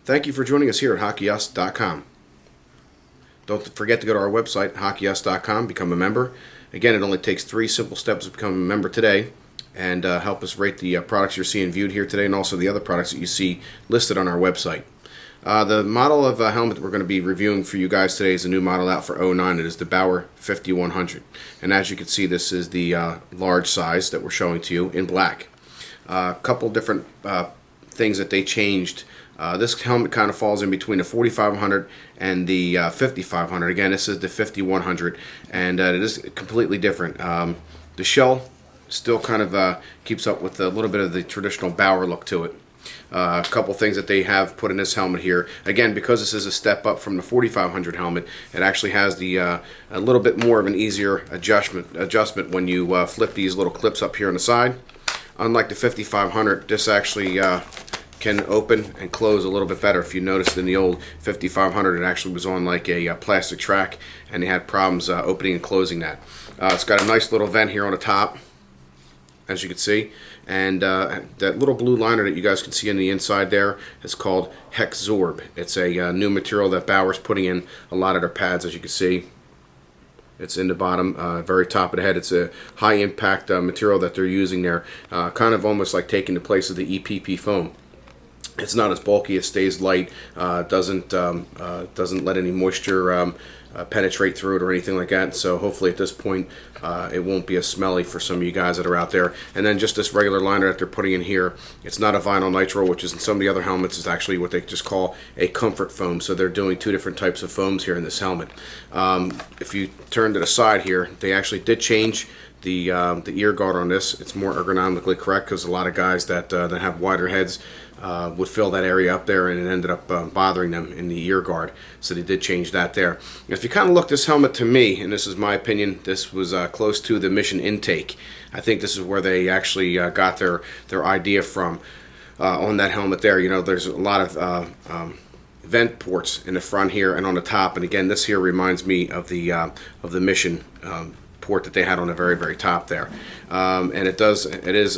Thank you for joining us here at hockeyus.com. Don't forget to go to our website, hockeyus.com, become a member. Again, it only takes 3 simple steps to become a member today, and help us rate the products you're seeing viewed here today, and also the other products that you see listed on our website. The model of helmet that we're going to be reviewing for you guys today is a new model out for 09. It is the Bauer 5100. And as you can see, this is the large size that we're showing to you in black. A couple different things that they changed. This helmet kind of falls in between the 4500 and the 5500. Again, this is the 5100, and it is completely different. The shell still kind of keeps up with a little bit of the traditional Bauer look to it. A couple things that they have put in this helmet here. Again, because this is a step up from the 4500 helmet, it actually has the a little bit more of an easier adjustment when you flip these little clips up here on the side. Unlike the 5500, this actually can open and close a little bit better. If you noticed in the old 5500, it actually was on like a plastic track, and they had problems opening and closing that. It's got a nice little vent here on the top, as you can see, and that little blue liner that you guys can see on the inside there is called Hexorb. It's a new material that Bauer's putting in a lot of their pads, as you can see. It's in the bottom, very top of the head. It's a high impact material that they're using there, kind of almost like taking the place of the EPP foam. It's not as bulky, it stays light, doesn't let any moisture penetrate through it or anything like that. So hopefully at this point it won't be as smelly for some of you guys that are out there. And then just this regular liner that they're putting in here, it's not a vinyl nitro, which is in some of the other helmets is actually what they just call a comfort foam. So they're doing 2 different types of foams here in this helmet. If you turn to the side here, they actually did change the ear guard on this. It's more ergonomically correct, because a lot of guys that have wider heads would fill that area up there, and it ended up bothering them in the ear guard. So they did change that there. If you kind of look this helmet to me, and this is my opinion, this was close to the Mission intake. I think this is where they actually got their idea from on that helmet there. You know, there's a lot of vent ports in the front here and on the top, and again, this here reminds me of the Mission port that they had on the very top there. And it is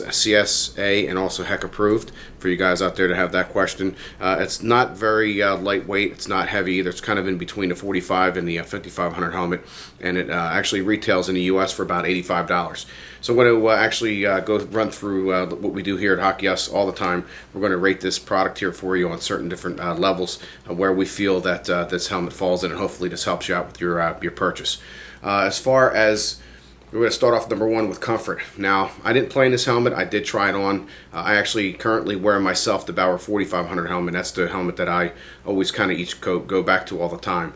CSA and also HEC approved, for you guys out there to have that question. It's not very lightweight, it's not heavy either. It's kind of in between the 45 and the 5500 helmet, and it actually retails in the US for about $85. So I'm going to actually run through what we do here at Hockey Us all the time. We're going to rate this product here for you on certain different levels where we feel that this helmet falls in, and hopefully this helps you out with your purchase. As far as, we're going to start off number 1 with comfort. Now, I didn't play in this helmet. I did try it on. I actually currently wear myself the Bauer 4500 helmet. That's the helmet that I always kind of go back to all the time.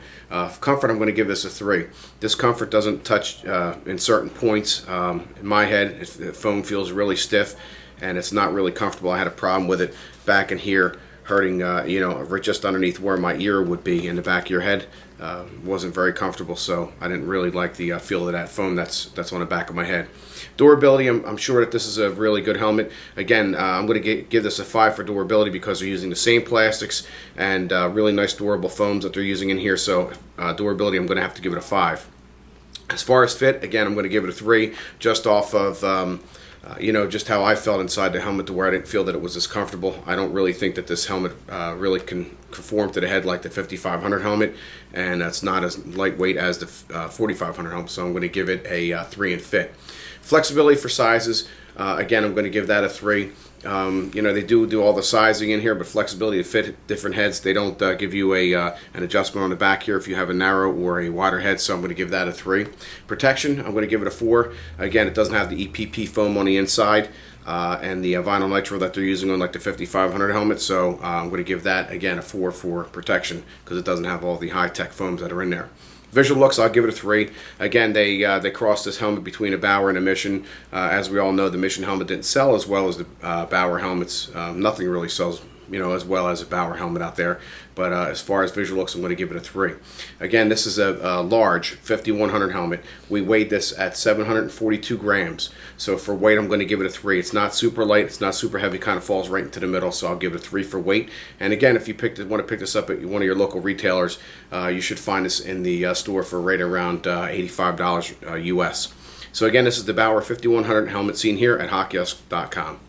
Comfort, I'm going to give this a 3. This comfort doesn't touch in certain points. In my head, the foam feels really stiff, and it's not really comfortable. I had a problem with it back in here, hurting, you know, just underneath where my ear would be in the back of your head. Wasn't very comfortable, so I didn't really like the feel of that foam that's on the back of my head. Durability, I'm sure that this is a really good helmet. Again, I'm going to give this a 5 for durability, because they're using the same plastics and really nice durable foams that they're using in here. So durability, I'm going to have to give it a 5. As far as fit, again, I'm going to give it a 3, just off of you know, just how I felt inside the helmet, to where I didn't feel that it was as comfortable. I don't really think that this helmet really can conform to the head like the 5500 helmet, and that's not as lightweight as the 4500 helmet, so I'm going to give it a 3 in fit. Flexibility for sizes, again, I'm going to give that a 3. You know, they do all the sizing in here, but flexibility to fit different heads. They don't give you an adjustment on the back here if you have a narrow or a wider head, so I'm going to give that a 3. Protection, I'm going to give it a 4. Again, it doesn't have the EPP foam on the inside and the vinyl nitro that they're using on like the 5500 helmet, so I'm going to give that, again, a 4 for protection, because it doesn't have all the high-tech foams that are in there. Visual looks, I'll give it a 3. Again, they crossed this helmet between a Bauer and a Mission. As we all know, the Mission helmet didn't sell as well as the Bauer helmets. Nothing really sells, you know, as well as a Bauer helmet out there. But as far as visual looks, I'm going to give it a 3. Again, this is a large 5100 helmet. We weighed this at 742 grams. So for weight, I'm going to give it a 3. It's not super light, it's not super heavy, kind of falls right into the middle, so I'll give it a 3 for weight. And again, if you want to pick this up at one of your local retailers, you should find this in the store for right around $85 US. So again, this is the Bauer 5100 helmet seen here at hockeyus.com.